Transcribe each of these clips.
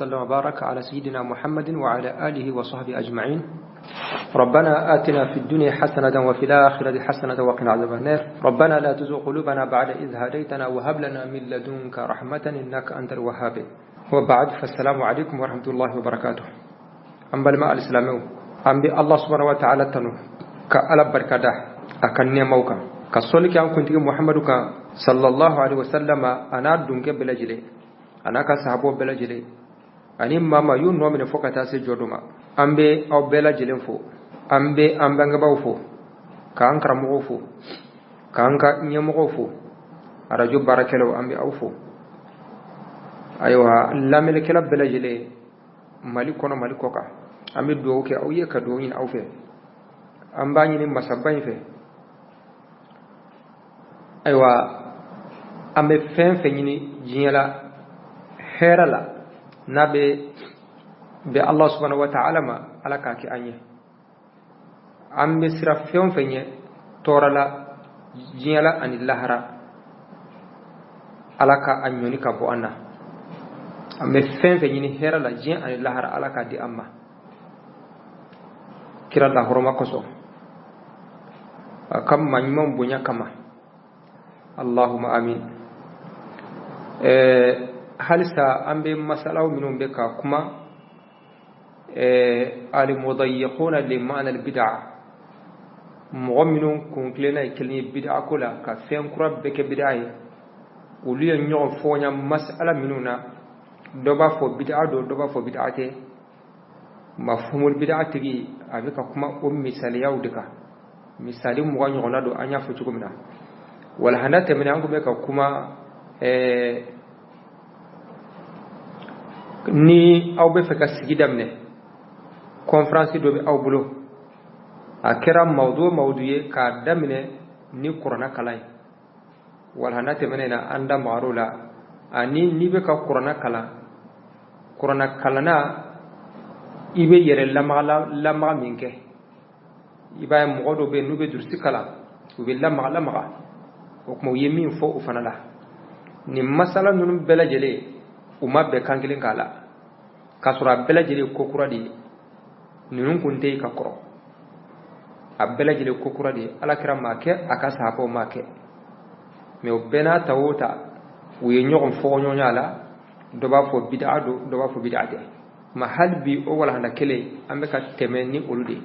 وسلم وبارك على سيدنا محمد وعلى آله وصحبه أجمعين. ربنا آتنا في الدنيا حسنة وفي الآخرة حسنة وقنا عذاب النار. ربنا لا تزغ قلوبنا بعد إذ هديتنا وهب لنا من لدنك رحمة إنك أنت الوهاب. وبعد فالسلام عليكم ورحمة الله وبركاته. أم بالماء الإسلامي أم الله سبحانه وتعالى تنو كألب بركة أكني موكا كسولك أن كنت محمد صلى الله عليه وسلم أنا دونك بلجلي أنا كصحابه بلجلي أني ماما يونو من فوق تاسي جودما أمبي أو بلجلي فو أمبي أمبعو فو كان كرمو فو كان كنيمو فو أرجو باركلو أمبي أو فو أيوة لا ملك لا بلجلي مالكونا مالكوكا أمبي دوك أو يكدوين أو في أمباني مسبين في أيوة أمبي فين فيني جيلا هرلا نبي بالله سبحانه وتعالى ما على كاكي أنيه أمبي سرافيون فيني تورلا جيلا أن اللهرا على كا أنيوني كابو أنا أمبي فين فيني هرلا جيلا أن اللهرا على كا دي أما كرا الله رما كسو كم من يوم بنيا كما اللهم آمين. هل سأنبي مسألة منهم بك كما المضيقون لمعنى البدع مؤمنون كونكلنا يكلني بدع كلا كفين كرب بك بدعي ولي نيو فونا مسألة منونا دوبا فو بدع دوبا فو بدعته مفهوم البدعة تجي أبيك كما مثالية ودكا مثالي مغني غنادو أنيا فتشكمنا والهنا تمنع عنكم بك كما ni aw be feka sigi damne conférence do be aw bulo akira mawdu ye ka damne ni qur'ana kalay wal hanate menena anda marula ani ni be ka qur'ana kalana ibe yere lama minke iba mogodo be nube dursi kala ube lama o ko yemin fo ufanala ni masala nunum bela jele uma be kankilin kala kasura bela jele kokura di nunun kunte ka koro abela jele kokura di alakira make aka sahabo make me obena tawota we nyogon fo nyonyala do ba fo bid'a do ba fo bid'a de ma halbi o wala handa kele ambe ka temeni ulude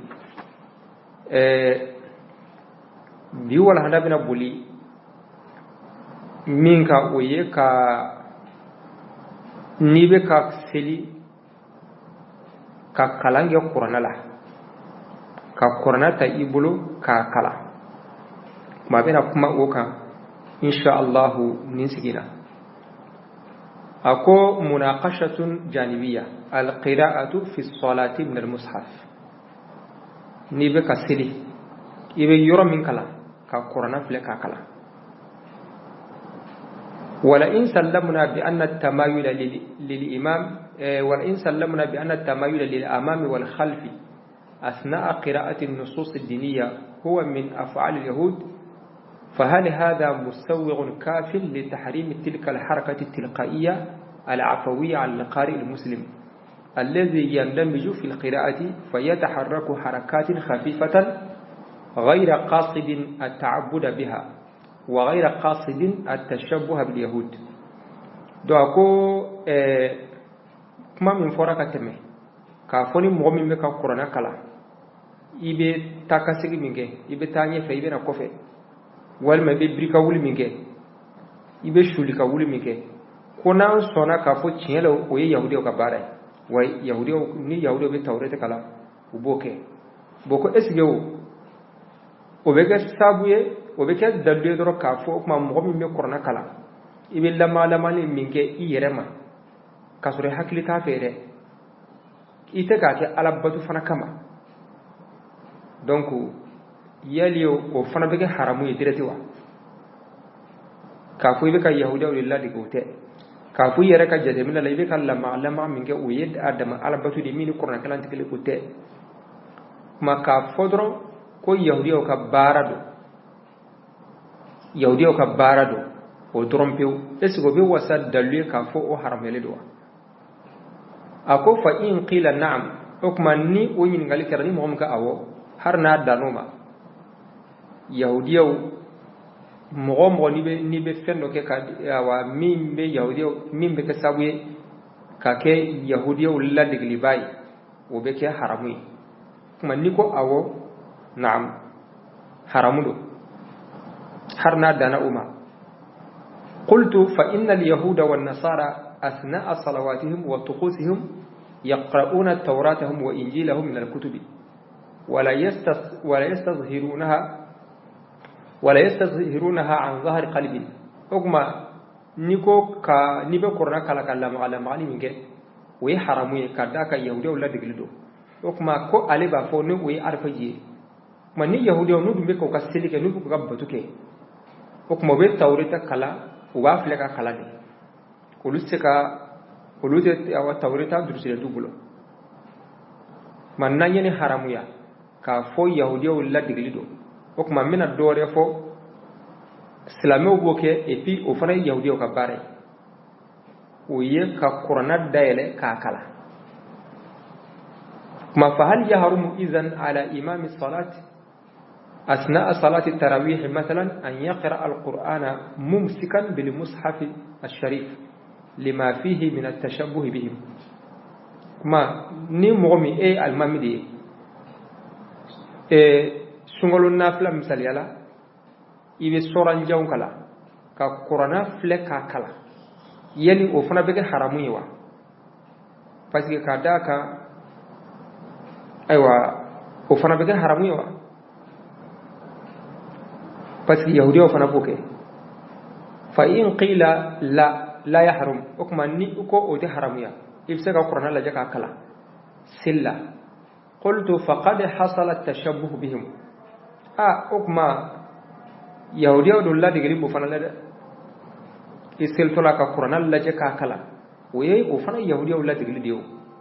bi wala handa bina buli minka oye ka nibe ka seli ka kalange qur'ana la ka qur'ana ta ibulu ka kala ma bina kuma oka insha Allah ninsigina أكو مناقشة جانبية القراءة في الصلاة من المصحف نيبك سيدي يبي يرى من كلام كقرآن فلك كلام ولئن سلمنا بأن التمايل للإمام ولئن سلمنا بأن التمايل للأمام والخلف أثناء قراءة النصوص الدينية هو من أفعال اليهود فهل هذا مسوغ كاف لتحريم تلك الحركة التلقائية العفوية على القارئ المسلم الذي يندمج في القراءة فيتحرك حركات خفيفة غير قاصد التعبد بها وغير قاصد التشبه باليهود دوكو كما من فرقة تمه كافوني مؤمن بك القرآن كلا إبي تاكسي منك إبي تاني فإبي نكوفي walma be brika wuli minke ibe shuli ka wuli minke kona sona ka fo tielo o ye yahudi ka bare way yahudi ni yahudi be tawrete kala uboke boko esige o be ga sabuye o be ka dalde doro ka fo ma mo mi me korona kala ibe lama ni minke i yerema kasure hakili ta fere ite ka ke alabatu fana kama donc yaliyo o fana be haramu yedirati wa kafu be ka yahuda lillahi gote kafu yere ka jade min la be ka lama minge o yed adama albatu de min qur'an kalan tikele gote ma ka fodro ko yahudiyo ka barado o drompew esigo be wasa dalu ka fo o haramele do ako fa in qila na'am okuma ni o ñiningali kera ni moxom ka awo har na danoma yahudiyaw moxo ni be fendo ke ka awa min be yahudiyaw min be ke sabu ye ka ke yahudiyaw ladigli bayi wo be ke haramu ye kuma ni ko awo na'am haramu do har na dana uma qultu fa inna al-yahuda wan-nasara أثناء صلواتهم وطقوسهم يقرؤون توراتهم وإنجيلهم من الكتب ولا يستظهرونها عن ظهر قلب أغمى نيكو نيبه قرنا كلا كلا على معلم كه ويحرموا كذاك يهودي ولا دغلدو أغمى كو علي بافون ويعرفجي من يهودي ونود بكو كسلك نود بكبتوك أغمى بالتوراة كلا وافلك كلا olu te awa tawreta durusile dubulo man nanyene haramuya ka fo yahudiya wala diglido o kuma mina dore fo islamo boke et puis o fana yahudiya ka bare o ye ka qur'ana dayele ka kala ma fa hal yahrumu idhan ala imam as-salat أثناء صلاة التراويح مثلا أن يقرأ القرآن ممسكا بالمصحف الشريف لما فيه من التشبه بهم ما نمغمي المامدي سنغلو نافلا مثال يلا إبي سوران جاون كلا كقرآن فلكا كلا يلي وفنا بك حرامي وا فاسكي كاداك أيوة وفنا بك حرامي وا فاسكي يهودي وفنا بوكي فإن قيل لا يحرم أكما ني أكو أوتي حراميا إبسك القرآن لجاك أكلا سلا قلت فقد حصل التشبه بهم أكما يهودية ودولا دقليب وفنا لدى إسكلت لك القرآن لجاك أكلا ويه وفنا يهودية ولا دقليب ديو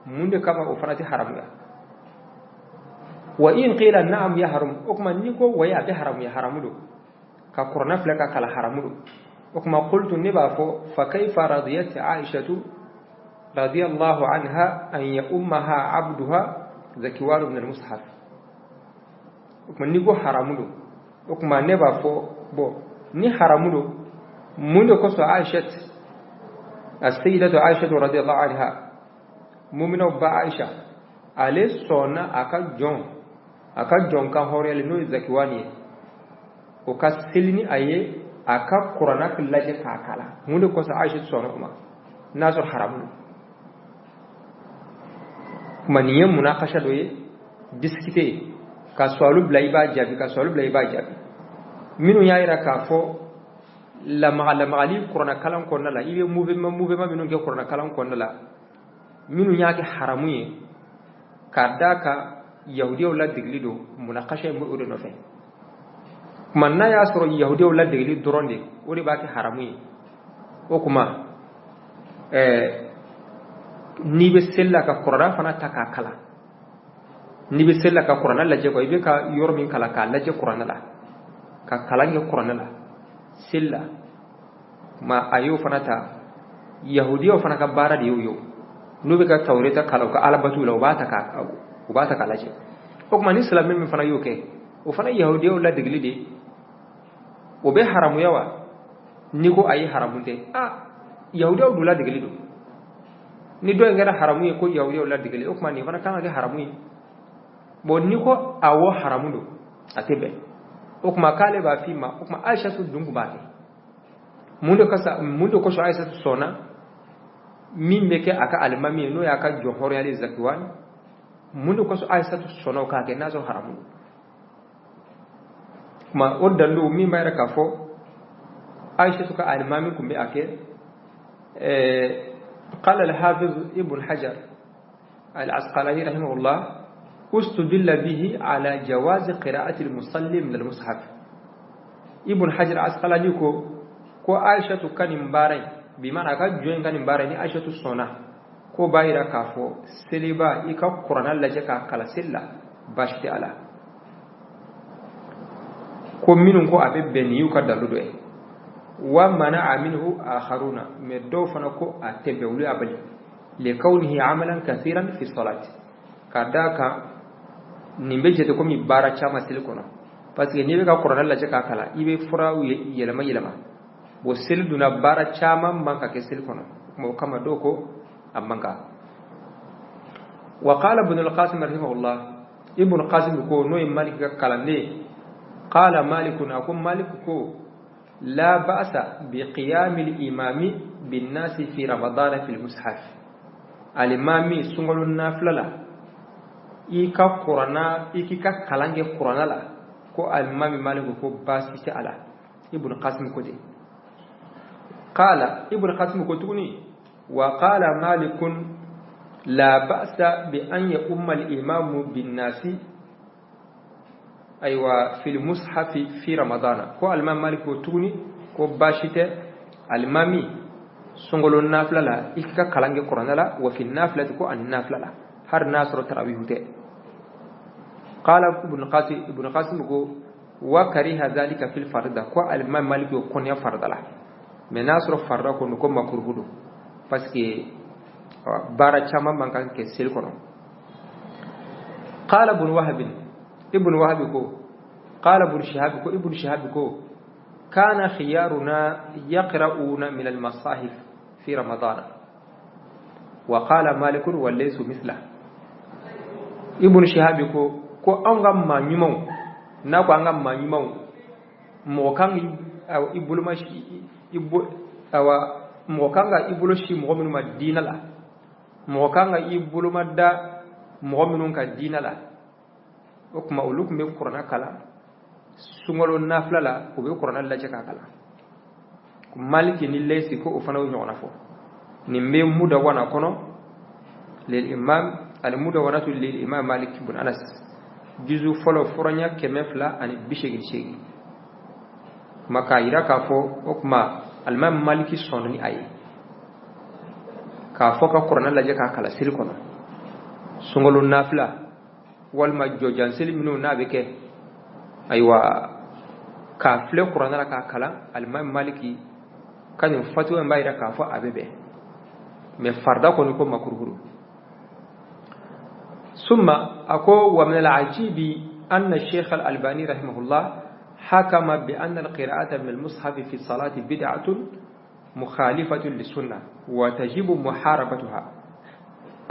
من كما وفنا حراميا وإن قيل نعم يحرم أكما نيكو ويا بحراميا حرامدو كقرآن فلك أكلا حرامدو وكما قلت نبافو فكيف رضيت عائشة رضي الله عنها أن يؤمها عبدها ذكوان من المصحف وكما نيكو حرامدو وكما نبافو ني حرامدو منذ قصة عائشة السيدة عائشة رضي الله عنها مؤمنة بعائشة عليه صنع أكا جون كان هوري لنو ذكواني وكسلني أيه aka qur'ana killaje kakala munde ko sa aisha sono kuma nazo haramu maniyan munakasha doye discuter ka swalu blayba jabi minu yaira ka fo la magali qur'ana kalam ko nala ibe mouvement minu ke qur'ana kalam ko nala minu yaake haramu ye kadaka yahudiyo la diglido munakasha mu odo no fe man na ya soro yahudiyo la degli doronde wori baki haramu o kuma ni be sella ka qur'an fana taka kala ni be sella ka qur'an la je ko ibe ka yormin kala ka la je qur'an la ka kala nge qur'an la sella ma ayo fana ta yahudiyo fana ka bara de yo no be ka tawreta kala ka albatu la ubata ka la je o kuma ni islam min fana yo ke o fana yahudiyo la degli de o be haramu yawa ni ko ayi haramunte yahudiya dula digelido ni do ngara haramu ko yahudiya la digeli o kuma ni fana kan ga haramu bo ni ko awo haramudo atebe o kuma kale ba fi ma o kuma aisha su dungu ba ke mundo ko so aisha su sona min be ke aka almami no ya ka johor ya le zakwan mundo ko so aisha su sona ka ke nazo haramu ma oddandu mi mayra ka fo aisha suka almami kumbe ake قال الحافظ ابن حجر العسقلاني رحمه الله استدل به على جواز قراءة المصلي من المصحف ابن حجر العسقلاني كو عائشة كان مباري بمعنى كجوين كان مباري ني عائشة الصنع كو بايرا كافو سليبا إيكا قرآن لجكا كلا سلا باشتي على ko minun ko abe beniyu ka daludo wa mana minhu akharuna me do fana ko atebe wulu abali لكونه عملا كثيرا في الصلاة كذاك نبجة كومي بارا شاما سلكونا بس نيبي كقرآن الله جكا كلا يبي فرا يلما وسل دونا بارا شاما مانكا كسلكونا مو دوكو أمانكا. وقال ابن القاسم رحمه الله ابن القاسم كو نوي مالك كلامني قال مالك أقوم مالك كو لا بأس بقيام الإمام بالناس في رمضان في المصحف الإمام سنغل النافلة لا إيكا قرانا إيكا كلانج قرانا لا كو الإمام مالك كو باسي على ابن القاسم كو دي قال ابن القاسم كو توني وقال مالك لا بأس بأن يؤم الإمام بالناس أيوة في المصحف في رمضان كو الإمام مالك توني كو باشته الإمامي سنغلو النافلة لا إكا كلانج قرآن لا وفي النافلة كو النافلة لا هر ناصر تراويه تي. قال ابن قاسم كو وكره ذلك في الفرد كو الإمام مالك كون يفرد لا من ناصر فرد كو نكو مكروه باسكي بارا چاما مانكان كي سيل كونو. قال ابن وهب كو قال ابن شهاب كو كان خيارنا يقرؤون من المصاحف في رمضان وقال مالك وليس مثله. ابن شهاب كو انغام ما نيمو ناكو انغام ما نيمو موكان او ابولماشي او موكانغا ابولوشي مومن ما دينا لا موكانغا ابولما دا مومنون كا دينا لا okuma uluk me qur'ana kala sungolo nafla la ko be qur'ana la jaka kala ko maliki ni lesi ko fana o nyona fo ni me muda wana kono lil imam al muda wana to lil imam malik ibn anas gizu folo foronya kemefla ani bishegi shegi maka ira ka fo okuma al imam maliki sonni ay ka fo ka qur'ana la jaka kala sil kono sungolo nafla walma jojan seliminu nabeke aywa ka fle qur'ana la ka kala al-imam maliki kan fatwa mbayra ka fa abebe me farda ko ko makruhu. ثم اكو ومن العجيب ان الشيخ الألباني رحمه الله حكم بان القراءه من المصحف في الصلاه بدعه مخالفه للسنه وتجب محاربتها.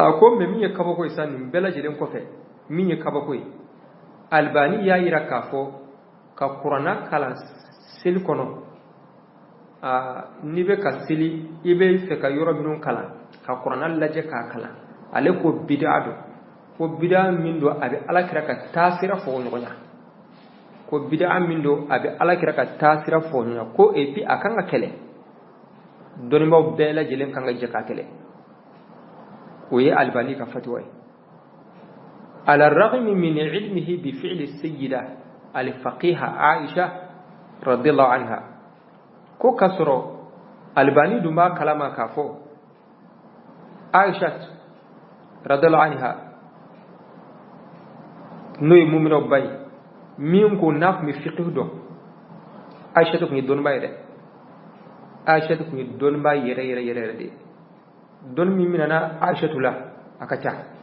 اكو ممي كبو يسان بلا جدن كوفه min ye kabako ye albani ya yira k'a fɔ ka kuranna kalan seli kɔnɔ n'i bɛ ka seli i bɛ fɛ ka yɔrɔ minnu kalan ka kuranna lajɛ k'a kalan ale ko bid'a don ko bid'a min don a bɛ alakira ka taasira fɔ ɲɔgɔnya ko bid'a min don a bɛ alakira ka taasira fɔ ɲɔgɔnya ko et puis a kan ka kɛlɛ dɔnnibaaw bɛɛ lajɛlen kan ka jɛ k'a kɛlɛ o ye albani ka fatwa ye. على الرغم من علمه بفعل السيدة الفقيهة عائشة رضي الله عنها كو كسرو الباني دما كلام كافو عائشة رضي الله عنها نوي مؤمن باي ميم كو ناف مي فقه دو عائشة كو دون باي دي عائشة كو دون باي يري دي دون مي مننا عائشة لا اكاتا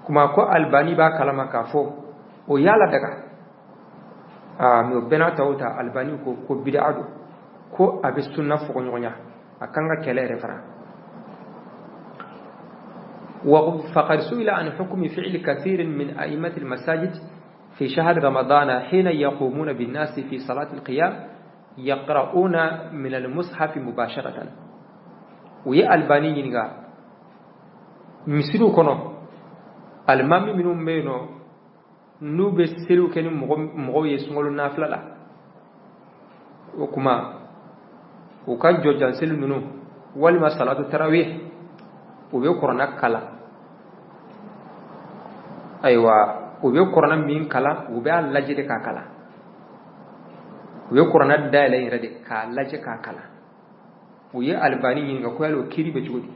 kuma ko albani ba kalama ka fo o yala daga mi bena tawta albani ko bid'a do ko abi sunna fo ko nyonya akanga kele refera. وفقد سئل عن حكم فعل كثير من أئمة المساجد في شهر رمضان حين يقومون بالناس في صلاة القيام يقرؤون من المصحف مباشرة ويا albani ينغا misiru kono almami minum meno nube siru kenu mo yesungolo nafla la o kuma o kan jojan selu nunu walma salatu tarawih o be qur'ana kala aywa o be qur'ana min kala o be allajide ka kala o be qur'ana dala yirade ka laje ka kala o ye albani yinga ko yalo kiri be jodi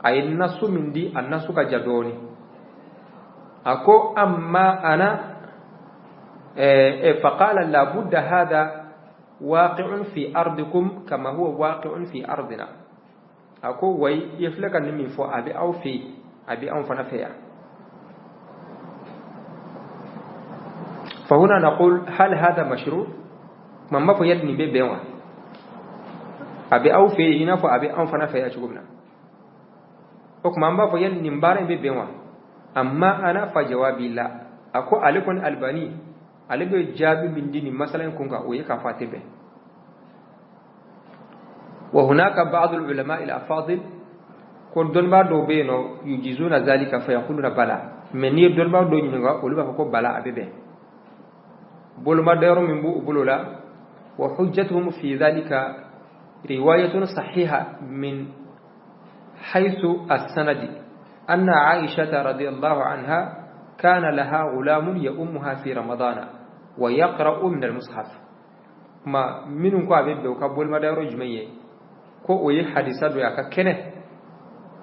ay nasu mindi annasu ka jadoni أكو أما أنا فقال لابد هذا واقع في أرضكم كما هو واقع في أرضنا ako way yeflaka nimi fo abi aw fi abi an fana fiya فهنا نقول هل هذا مشروع ما في يدني بينوا أبي أو في هنا فأبي أو فنا في أشوفنا أك ما في يدني مبارين بينوا أما أنا فجوابي لا أكو عليكم ألباني عليك جابي من دين مثلا كونغا ويكافاتي به وهناك بعض العلماء الأفاضل كون دون بعض بينو يجيزون ذلك فيقولون بلا من يدون بعض ينغا ولو بكو بلا أبي به بولما ديرو من بولولا وحجتهم في ذلك رواية صحيحة من حيث السند أن عائشة رضي الله عنها كان لها غلام يؤمها في رمضان ويقرأ من المصحف ما منهم كابد وكبول ما ديرو جميع كو حديثات وياك كنه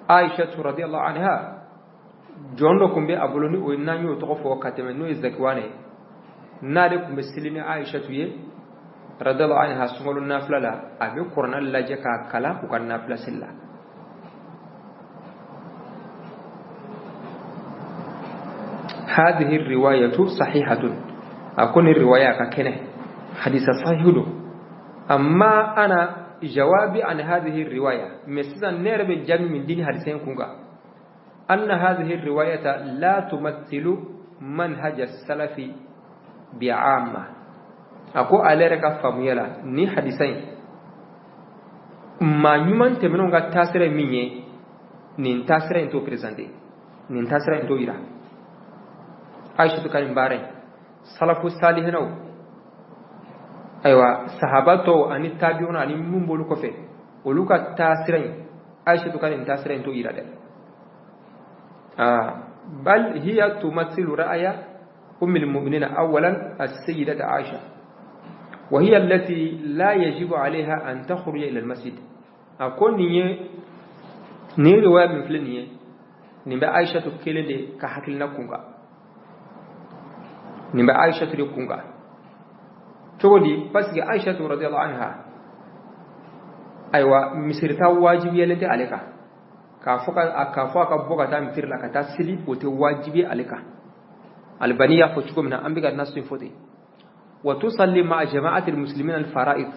عائشة رضي الله عنها جونكم بأبولوني وإنني يتغفوا وكاتمنو الزكواني نالك مسلين عائشة رضي الله عنها سمول النافلة لا أبي قرنا لجكا كلا وكان نافلة سلا هذه الرواية صحيحة أكون الرواية ككنه حديث صحيح أما أنا جوابي عن هذه الرواية مثلا نرب الجمع من دين حديثين كونغا أن هذه الرواية لا تمثل منهج السلف بعامة أكو أليرك فاميلا ني حديثين ما نيمان تمنون غا تاسر ميني نين تاسر انتو بريزانتي نين تاسر انتو يرا عائشة كان بارين سلف الصالح نو أيوة صحاباتو أني تابعون أني من بولو كفي ولوكا تاسرين عائشة كان تاسر انتو يرا بل هي تمثل رأي أم المؤمنين أولا السيدة عائشة وهي التي لا يجب عليها أن تخرج إلى المسجد أكون ني رواية من فلنية نبا عائشة كيلي كحكلنا كونغا نبا عائشة كونغا تقولي بس عائشة رضي الله عنها أيوة مسيرتا واجب يلتي عليك كافوكا بوكا تامثير لك تسلي وتواجبي عليك البنية فتشكم من أنبياء الناس فوتي وتصلي مع جماعة المسلمين الفرائض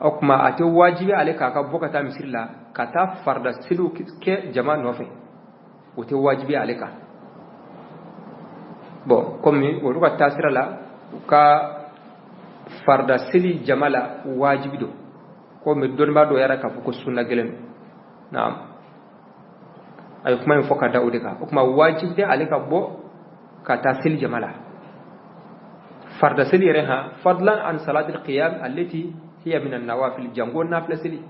أو ما أتواجب عليك كبوكة تمسير لا كتاف فرد سلو كجماعة نوفي وتواجب عليك بو كمي ولوكا تاسر لا كفرد سلي جماعة واجب دو كمي دون ما دو يراك فوق السنة جلن نعم أيوك ما ينفق داودك أو ما واجب دي عليك بو كتاسل جمالا فرد سلي رها فضلا عن صلاة القيام التي هي من النوافل جنگون نافلة سلي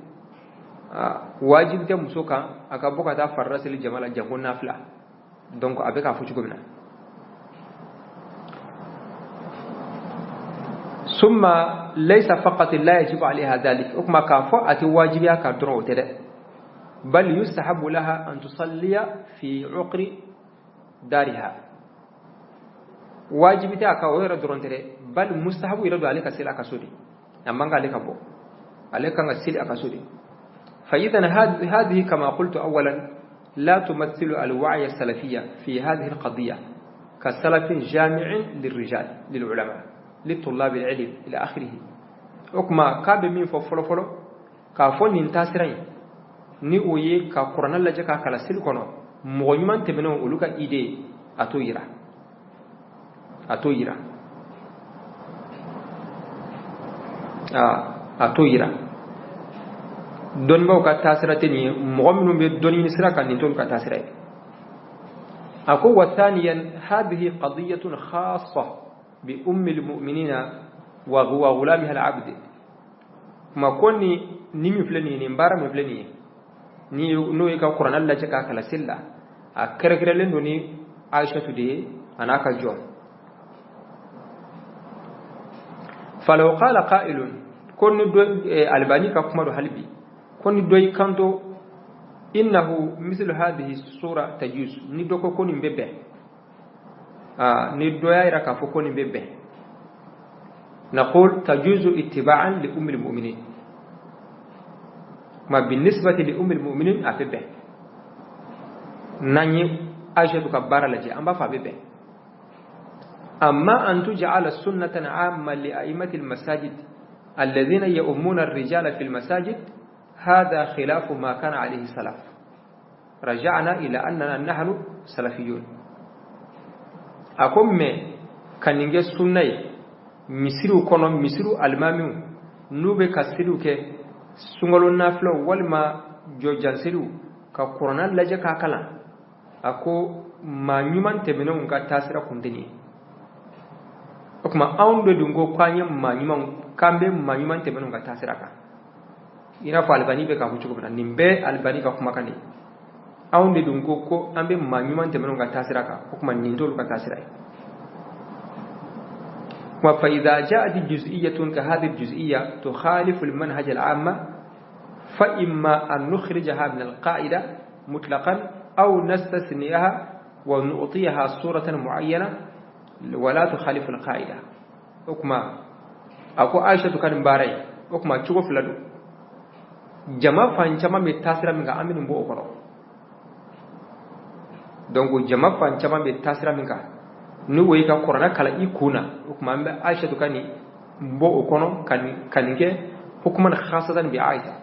واجب دي مسوكا أكبو كتا فرد سلي جمالا جنگون نافلة دونك أبقى أفوشكو منا ثم ليس فقط لا يجب عليها ذلك أكما كافو أتواجبها كدرو تدى بل يستحب لها أن تصلي في عقر دارها واجبتها كويرة درونتري بل مستحب يرد عليك سيل أكسودي أما عليك أبو عليك سيل أكسودي فإذا هذه كما قلت أولا لا تمثل الوعي السلفية في هذه القضية كسلف جامع للرجال للعلماء للطلاب العلم إلى آخره أكما كاب من فلو فلو كافون ينتصرين ni oye ka qur'an la jaka kala sil kono mo nyman tebeno uluka ide atoyira atoyira don ba ka tasirate ni mo minum be don ni sira kan ni ton ka tasira ako wa thaniyan hadhihi qadiyatun khassa bi ummi almu'minina wa huwa ghulamiha al'abd ma konni ni mi flani ni mbara mi flani ni no ka qur'an Allah jaka kala silla a kare len doni Aisha tude anaka jom falaw qala qa'ilun kon do albani ka kuma do halbi kon do kanto innahu mislu hadhihi sura tajuz ni do ko koni bebbe ni do yaira ka fo koni bebbe naqul tajuzu ittiba'an li ummi almu'minin ما بالنسبة لأم المؤمنين أفبه ناني عائشة كبارة لجي أما فبه أما أن تجعل السنة عامة لأئمة المساجد الذين يؤمون الرجال في المساجد هذا خلاف ما كان عليه السلف رجعنا إلى أننا نحن سلفيون أقوم كان نجي السنة مصيرو كونو مصيرو الماميو نوبي كسيرو كي سنغلو نافلو والما جو جانسيرو كقرآن لجا كاكلا أكو ما نيمان تبنون كتاسرا كنتني أكما أون بدونغو كاني ما نيمان كامبي ما نيمان تبنون كتاسرا كا ina fa albani be ka fu cugo nimbe albani ka kuma kane awde dum ko ambe ma nyuman te menon ga tasira ka kuma nindol ka tasira wa fa idha ja'at juz'iyyatun ka hadhihi aljuz'iyya tukhalifu almanhaj al'amma fa imma an nukhrijaha min alqa'ida mutlaqan aw nastasniyaha wa nu'tiyaha suratan mu'ayyana wa la tukhalifu alqa'ida kuma ako aisha kan barai kuma cugo fulado jama fancama me tasira minga aminu bo okono donc jama fancama me tasira minga nu woyi ka qur'ana kala ikuna kuma ambe aisha to kani bo okono kanike hukman khasatan bi aisha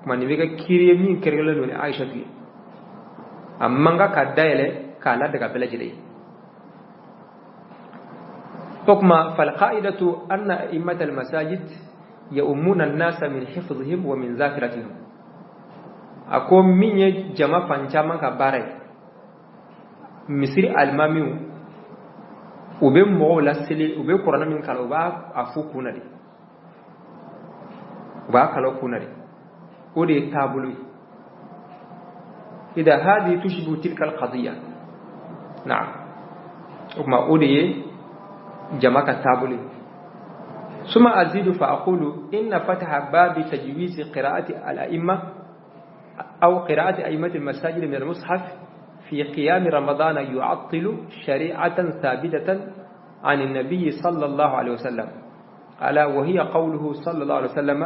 kuma ni vega kiriye min kergela no aisha bi amma nga ka dayele kala daga belajide hukma fal qa'idatu anna a'immat al masajid يؤمون الناس من حفظهم ومن ذاكرتهم أكو مني جماعة فانجاما كباري مصير الماميو وبين مولا سلي وبين قرآن من كالوبا أفو كوناري وبا كالو كوناري ودي تابلوي إذا هذه تشبه تلك القضية نعم وما ودي جماعة تابلوي ثم أزيد فأقول إن فتح باب تجويز قراءة الأئمة أو قراءة أئمة المساجد من المصحف في قيام رمضان يعطل شريعة ثابتة عن النبي صلى الله عليه وسلم ألا وهي قوله صلى الله عليه وسلم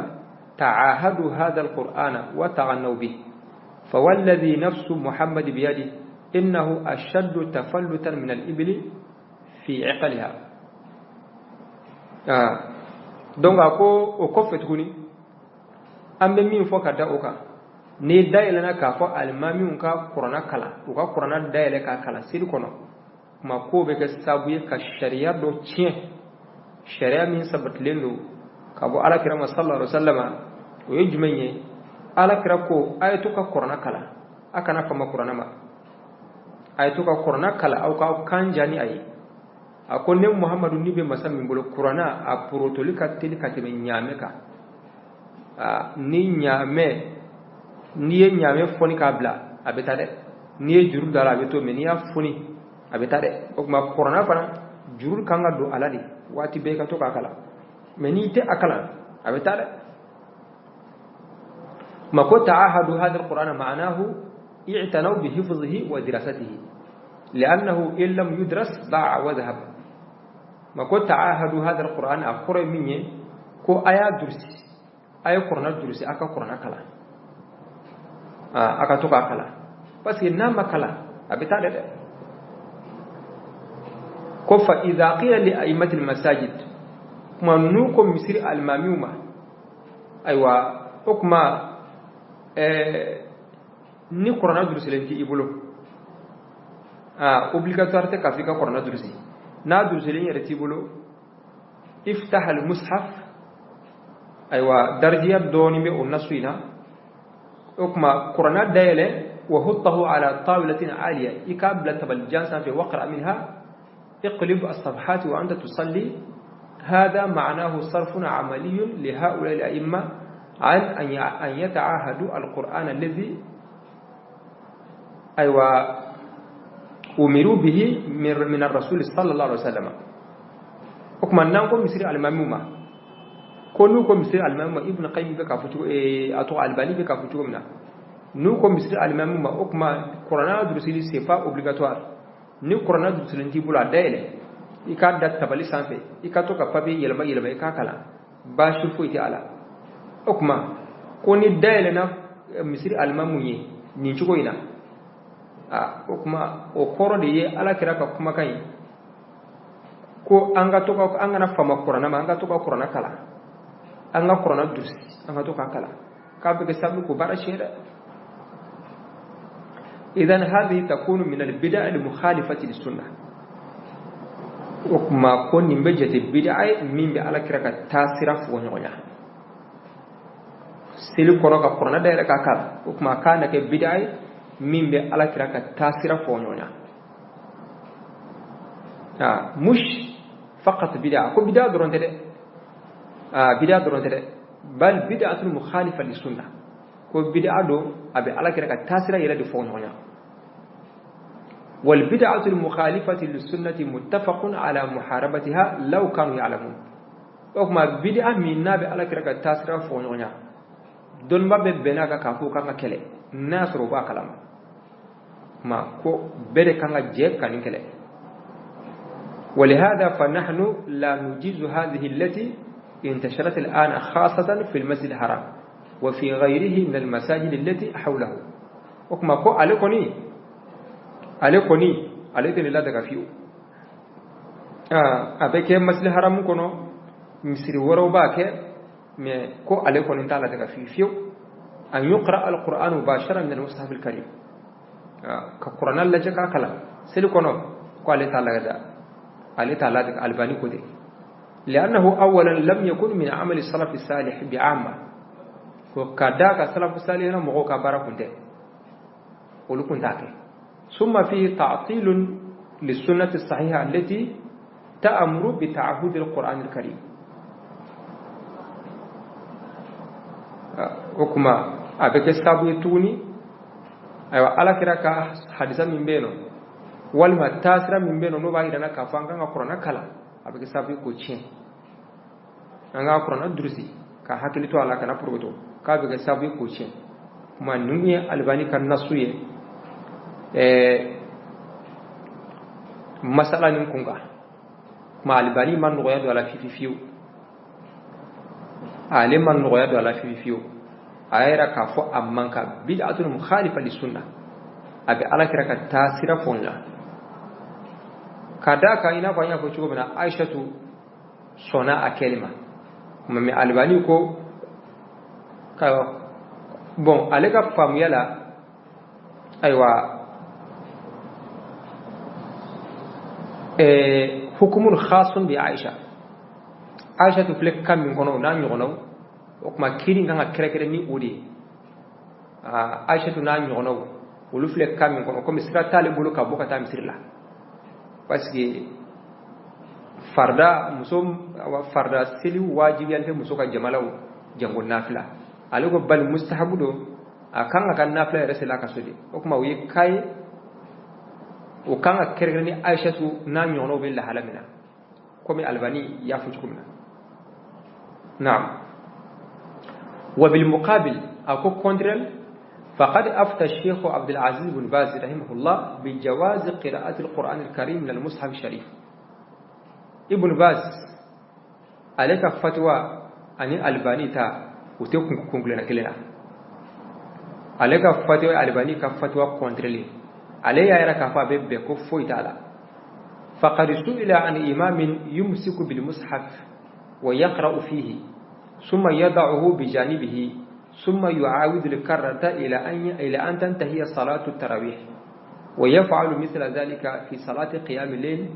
تعاهدوا هذا القرآن وتغنوا به فوالذي نفس محمد بيده إنه أشد تفلتا من الإبل في عقلها donc ako o ko fetuguni ambe min fo kada oka ni dayela na ka fo almami ka qur'ana kala o ka qur'ana dayela ka kala sil kono ma ko be ka sabuye ka sharia do cien sharia min sabat lendo ka bo ala kira sallallahu alaihi wasallama o yejmenye ala kira ko ayatu ka qur'ana kala akana fa ma qur'ana ma ayatu ka qur'ana kala au ka kanjani ayi akonne muhammadu nibe masami bolo qur'ana a protolika telika te nyame ka ni nyame ni nyame foni kabla abetade ni juru dala abeto me ni ya foni abetade o ma qur'ana fana juru kanga do aladi wati be ka to ka kala me ni te akala abetade ma ko ta'ahadu hadha alqur'ana ma'nahu i'tanaw bi hifdhihi wa dirasatihi لأنه إن لم يدرس ضاع وذهب ما كنت تعاهدوا هذا القرآن أقرأ مني كو آيات درسي آيات قرآن درسي أكا قرآن كلا أكا توقع كلا بس إنما كلا أبتالي كو فإذا قيل لأئمة المساجد ما نوكم مسير الماميومة أيوة أكما ni قرآن درسي لنجي إبولو obligatoire te kafika korna dursi na dursilin yarati bolo iftah al mushaf aywa darjiya doni be onnasuina ukma qur'ana dayele wa huttahu ala tawilatin aliya ikabla tabal jansa fi waqra minha اقلب الصفحات وأنت تصلي هذا معناه صرف عملي لهؤلاء الأئمة عن أن يتعاهدوا القرآن الذي أيوة أمروا به من الرسول صلى الله عليه وسلم وكما نقول مسير المامومة كونكم مسير المامومة ابن قيم بكافتو أتو الباني بكافتو منا نوكم مسير المامومة وكما قرآن درسي سيفا obligatoire ni قرآن درسي نتيبولا دايلة إكاد تبالي سانفي إكاد توكا بابي يلما يكاكلا باشر فويتي على وكما koni dayele na misiri almamunye ni chugo ina o kuma o koro de ye ala kira ka kuma kai ko anga to ka anga na fama qur'ana ma anga to ka qur'ana kala anga qur'ana dursi anga to ka kala ka be sabu ko bara sheda idan hadhihi takunu min al-bid'a al-mukhalifati lis-sunnah o kuma ko ni mbejete bid'a min be ala kira ka tasira fo nyonya seli kono ka qur'ana da ka kala o kuma kana ke bid'a min be ala kira ka tasira fo nyonya mush faqat bid'a ko bid'a doronte de bid'a doronte de bal bid'atul mukhalifa li sunnah ko bid'a do abe ala kira ka tasira yele de fo nyonya wal bid'atul mukhalifati lis sunnati muttafaqun ala muharabatiha law kanu ya'lamun o kuma bid'a min nabe ala kira ka tasira fo nyonya don ba be benaka ka ko kanga kele nasru ba kalama ma ko bere kanga je kanin kele ولهذا فنحن لا نجيز هذه التي انتشرت الآن خاصة في المسجد الحرام وفي غيره من المساجد التي حوله وكما كو عليكوني لا دغفيو ابيك مسجد الحرام كونو مصر ورو باكه مي كو عليكوني تعالى دغفيو ان يقرا القران مباشرة من المصحف الكريم كقران الله جكا كلا سيلكونو كو علي تعالى الباني كودي لأنه أولا لم يكن من عمل السلف الصالح بعامة وكذاك السلف الصالح هنا مغوك بارا كنته ولو كنتاك ثم فيه تعطيل للسنة الصحيحة التي تأمر بتعهد القرآن الكريم وكما أبك السابق توني أيوة على كراك حديثا من بينه walma tasira min beno no bayi dana ka fanga nga qur'ana kala abike sabi ko cin nga qur'ana drusi ka hakili to ala kana purgoto ka be sabi ko cin kuma nunye albani kan nasuye masala nin kunga ma albani man no yado ala fifiu ale man no yado ala fifiu ayira ka fo amman ka bid'atul mukhalifa lis sunnah abi ala kiraka tasira fonya kada ka ina fanya ko cigo bana aishatu sona a kelima kuma mai albani ko ka bon aleka famuyala aiwa hukumun khasun bi aisha tu flek kam min kono na nyono o kuma kiri nga kere ni odi aisha tu na nyono ulu flek kam min kono ko misra tale bulu ka boka ta misirla parce que farda seli wajibi ante muso ka jamalaw jango nafila alego bal mustahabu do akanga kan nafila resela ka sodi o kuma wi kai o kanga kergani aisha tu na nyono be la halamina komi albani ya fujukumna na'am wa bil muqabil ako contraire فقد أفتى الشيخ عبد العزيز بن باز رحمه الله بجواز قراءة القرآن الكريم من المصحف الشريف ابن باز عليك فتوى أن الألباني تا وتكون كونغلنا كلنا عليك فتوى الألباني كفتوى كونترلي عليه يرى كفا بكو فوي تعالى فقد سئل عن إمام يمسك بالمصحف ويقرأ فيه ثم يضعه بجانبه ثم يعاود الكرة إلى أن تنتهي صلاة التراويح ويفعل مثل ذلك في صلاة قيام الليل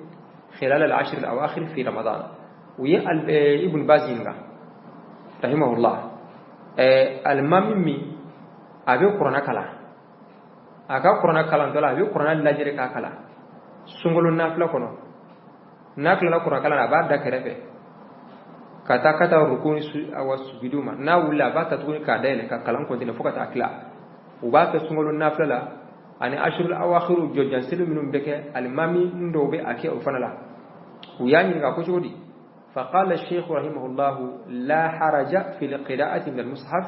خلال العشر الأواخر في رمضان ابن باز رحمه الله المامي أبي قرآن كلا أكا قرآن كلا نتولا أبي قرآن لاجري كلا سنغلو نافلة كنو نافلة قرآن كلا نبار دا كرفة kata rukuni awa sujuduma na wula ba ta tukuni ka daile ka kalan kontina fuka ta akla uba ta sungolo nafila ani ashurul awakhiru jojan silu minum beke almami ndo be ake ufanala uyani ga ko jodi fa qala ash-shaykh rahimahullah la haraja fi al-qira'ati min al-mushaf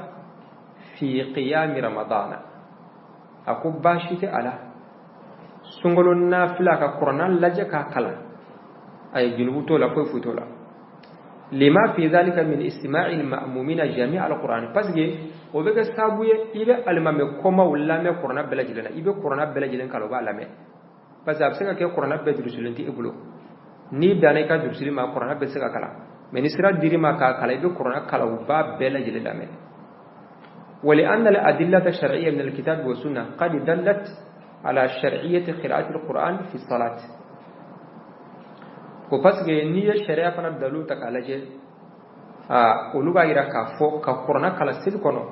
fi qiyam ramadan akubashite ala sungolo nafila ka qur'an laje ka kala ay junubu to la ko futola لما في ذلك من استماع المأمومين جميع القرآن باسكي وبيك سابوي إبه المام كوما ولا مي قرآن بلا جلنا إبه قرآن بلا جلنا كالو بالا مي بس أبسك كي قرآن بدرسلين تي إبلو ني داني كا درسلين ما قرآن بسك كلا من إسرا ديري ما كلا إبه قرآن كالو با بلا جلنا مي ولأن الأدلة الشرعية من الكتاب والسنة قد دلت على شرعية قراءة القرآن في الصلاة وباسكي نية الشريعة فنا دلو تكالجي ولغا يرا كفو كقرآن كلا سيل كونو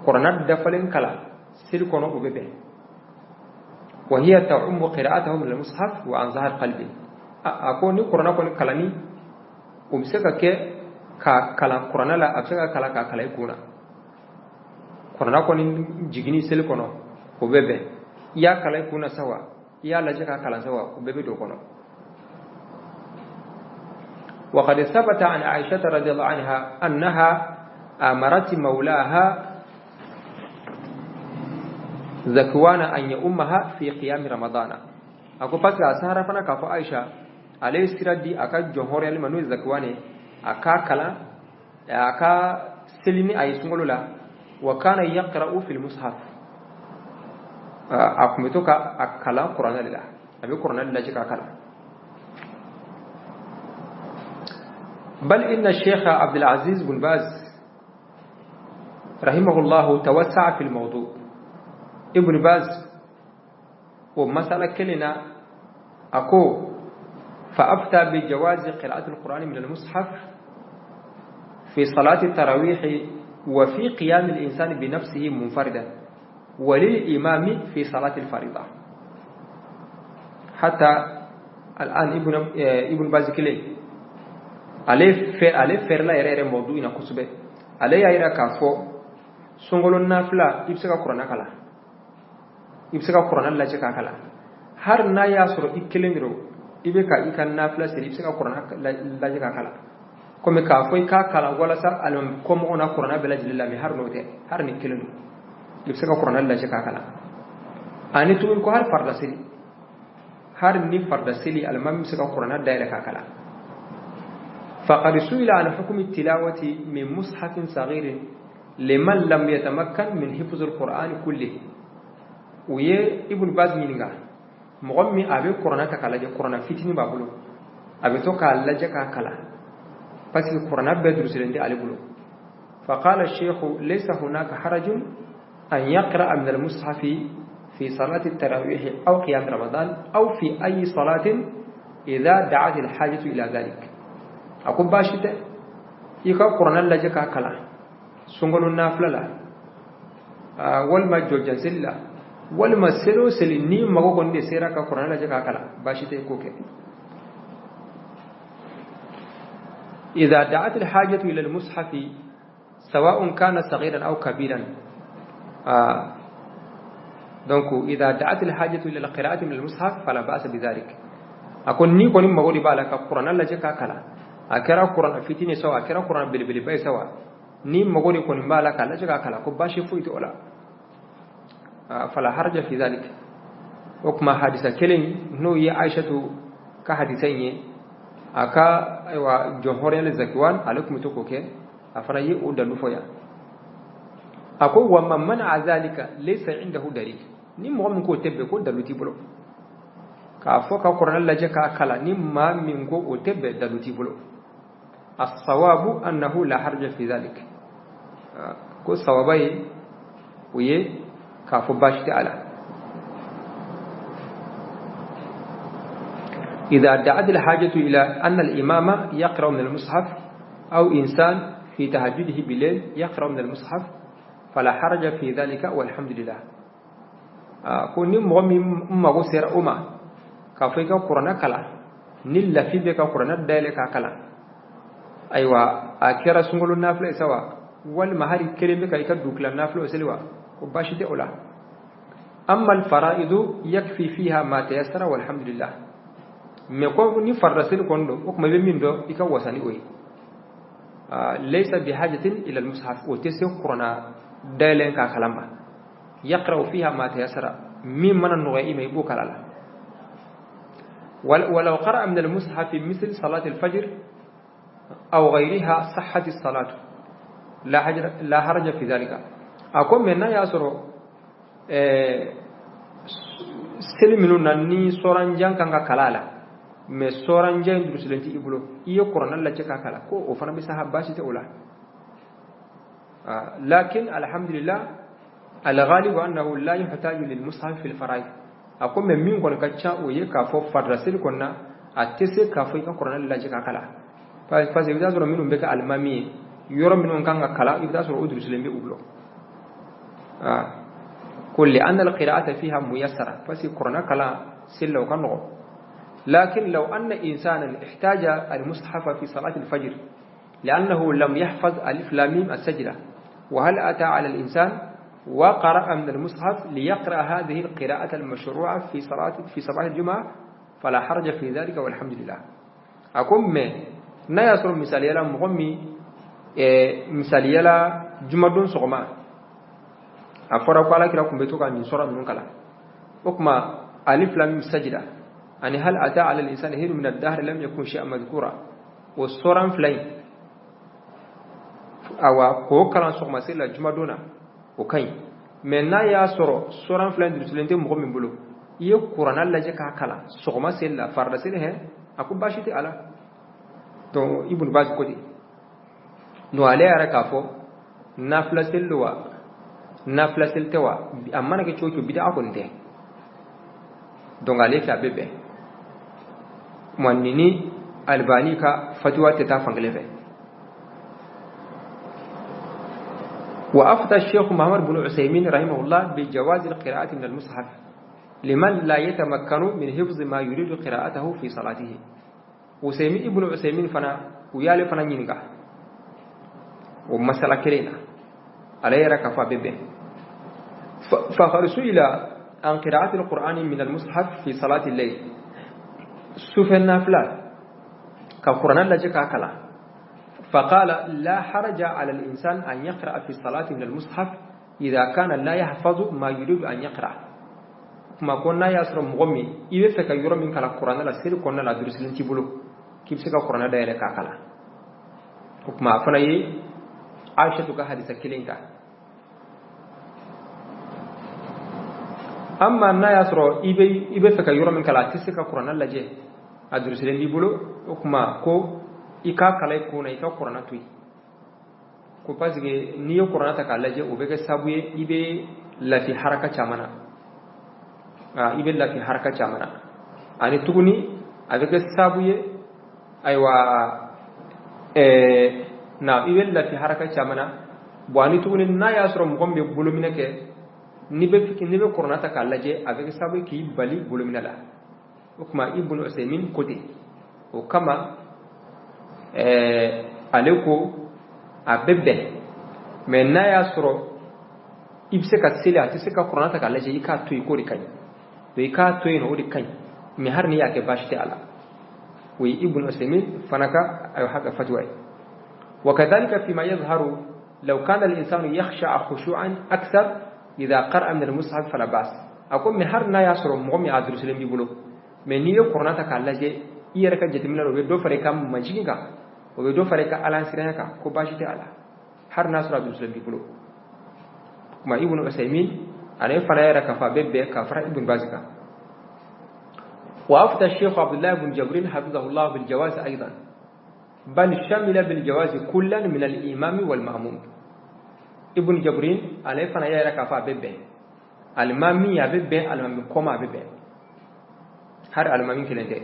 قرآن دفلين كلا سيل كونو وبيبه وهي تعم قراءتهم من المصحف وعن ظهر قلبي أكوني قرآن كوني كلامي ومسكا كي كلام قرآن لا أبسكا كلا يكونا قرآن كوني جيجني سيل كونو وبيبه يا كلا يكونا سوا يا لجكا كلا سوا وبيبه دو كونو وقد ثبت عن عائشة رضي الله عنها أنها أمرت مولاها ذكوان أن يؤمها في قيام رمضان أكو بس أسهر فنا كفو عائشة عليه السيرة دي أكا جمهور المنوي ذكوان أكا كلا أكا سلمي أي سنغلولا وكان يقرأ في المصحف أكمتوك أكلا قرآن لله أبي قرآن لله جكا كلا بل إن الشيخ عبد العزيز بن باز رحمه الله توسع في الموضوع ابن باز ومسألة كلنا أكو فأفتى بجواز قراءة القرآن من المصحف في صلاة التراويح وفي قيام الإنسان بنفسه منفردا وللإمام في صلاة الفريضة حتى الآن ابن باز كلي ale fer la yere mawdu ina kusube ale ya ira kafo songolon nafla ibsaka qur'ana kala ibsaka qur'ana la jeka kala har na ya suro ikkelengiro ibe ka ikan nafla sir ibsaka qur'ana la jeka kala comme kafo ka kala wala sa alam comme ona qur'ana bela jililla mi har note har ni kelengiro ibsaka qur'ana la jeka kala ani tumin ko har farda sili har ni farda sili al mam ibsaka qur'ana daire ka kala فقد سئل عن حكم التلاوة من مصحف صغير لمن لم يتمكن من حفظ القرآن كله ويه ابن باز مينغا مغمي أبي قرآن كلا جا قرآن فتني بابلو أبي تو كلا جا كلا بس القرآن بدرس لندي على بلو فقال الشيخ ليس هناك حرج أن يقرأ من المصحف في صلاة التراويح أو قيام رمضان أو في أي صلاة إذا دعت الحاجة إلى ذلك أكون باشته يكا قرآن الله جكا كلا سنغلو نافلة والما جوجان سلا والما سلو سلني مغو كوندي سيرا كا قرآن الله جكا كلا باشته كوكي إذا دعت الحاجة إلى المصحف سواء كان صغيرا أو كبيرا دونك إذا دعت الحاجة إلى القراءة من المصحف فلا بأس بذلك أكون ني كوني مغو دي بالا كا قرآن الله جكا كلا akera qur'an fitini sawa akera qur'an bilbil bay sawa ni magori ko mbala kala jaga kala ko bashi fuiti ola fala harja fi dhalik hukma hadisa kelen no ya aishatu ka hadisanye aka aywa johorel zakwan alakum to koke afara yi udalu foya ako wa man mana zalika laysa indahu dalil ni mo min ko tebbe ko daluti bulo ka foka qur'an la jaka kala ni ma min ko o tebbe daluti bulo الصواب أنه لا حرج في ذلك كل صوابي ويه كافو باش تعالى إذا دعت الحاجة إلى أن الإمام يقرأ من المصحف أو إنسان في تهجده بالليل يقرأ من المصحف فلا حرج في ذلك والحمد لله كون مغمي مغسر أمة كافيك قرآن كلا نلا في بك قرآن دالك كلا أيوة أكيرا سنقول النافلة سوا والمهاري كلمة كي كدوك النافلة سلوا وباشي أولا أما الفرائض يكفي فيها ما تيسر والحمد لله مكون نفرسل كندو وكما بمن دو يكوساني وي ليس بحاجة إلى المصحف وتسيق قرآن دالين كلامه يقرأ فيها ما تيسر ممن النغيء ما يبوك على ولو قرأ من المصحف مثل صلاة الفجر أو غيرها صحت الصلاة لا حرج في ذلك. أقول من ياسر سلمنو نني سورانجان كان كلالا me soranje ndursilenti ibulo iyo qur'an la ceka kala ko o fana bisa habbashi ta ula lakin alhamdulillah alghalib annahu la yahtaju lil mushaf fi al fara'id akum min gon kacca o ye ka fo fadrasil konna atese ka fo ka qur'an la ceka kala fa se vida zoro minum beka almami yoro minum kanga kala vida zoro udursilembe ubulo كل أن القراءة فيها ميسرة فسي قرآن كلا سلة وكنغو. لكن لو أن إنسانا احتاج المصحف في صلاة الفجر لأنه لم يحفظ ألف لام ميم السجدة وهل أتى على الإنسان وقرأ من المصحف ليقرأ هذه القراءة المشروعة في صباح الجمعة فلا حرج في ذلك والحمد لله. أقوم نياسر مثاليلا مغمي مثاليلا جمدون سغما أفرق على كلا كمبتوك عن سورة من كلا أكما ألف لام ميم السجدة يعني هل أتى على الإنسان حين من الدهر لم يكن شيئا مذكورا والسورة فلين أو كو كلام سوما سيلا جمادونا وكاين من يا سورة فلين درسلين تيم مغمن بلو يو قرآن الله جكا كلا سوما سيلا فرد سيلا أكو باشيتي على تو ابن باز كودي نو عليه ركافو نافلا سيلوا نافلا سيلتوا أما نكي تشوفوا بدأ أكون ده دون عليه كابيبه مؤنني الباني كا فتوى تتافنغلفه. وأفتى الشيخ محمد بن عثيمين رحمه الله بجواز القراءة من المصحف لمن لا يتمكن من حفظ ما يريد قراءته في صلاته. عثيمين ابن عثيمين فنا ويالي فنا ينغا ومسألة كرينا عليه ركفا بيبه. فخرسوا إلى عن قراءة القرآن من المصحف في صلاة الليل سفنا فلان كقرآن لجك أكلا فقال لا حرج على الإنسان أن يقرأ في الصلاة من المصحف إذا كان لا يحفظ ما يريد أن يقرأ ما كنا يسر مغمي إذا فك يرى من كلا القرآن لا سير كنا لا درس لنتبلو كيف سك القرآن ده يلك أكلا وما فناي عائشة كحديث كلينكا أما الناس رو إبى فك يرى من كلا تسك القرآن لجه أدرس لندي بلو وكما كو إكا كلا يكون إكا قرآن توي كو بس نيو قرآن تكالله جه وبيك سابوي إبى لا في حركة جامنا إبى لا في حركة جامنا أنا تقولي أبيك سابوي أيوة نعم إبى لا في حركة جامنا بواني تقولي نايا سر مقام بقولوا منك نبى قرآن تكالله جه أبيك سابوي كي بالي بقولوا منا لا وكما ابن عثيمين كودي وكما عليكو أببه من نايا سرو إبسك السيلة تسك قرآن تكالله جه يكاد توي كوري كاي ويكاد توي نوري كاي مهر نيا كباشتي على وابن عثيمين فنكا أيو حق فتوى. وكذلك فيما يظهر لو كان الإنسان يخشع خشوعا أكثر إذا قرأ من المصحف فلا بأس. أقول مهر نايا سرو مغمي عدرس لم يبلو من نيو قرآن تكالله جه يركا جتمنا وبدو فريقا مجينكا وبدو فريقا على سيرانكا كباشتي على هر ناس رادو سلم بيقولوا ما ابن عثيمين أنا فلا يرى كفا بيبه كفر ابن بازكا. وأفتى الشيخ عبد الله بن جبرين حفظه الله بالجواز أيضا بل شمل بالجواز كلا من الإمام والمأموم. ابن جبرين أنا فلا يرى كفا بيبه المامي بيبه المامي كوما بيبه هر المامي كلنته.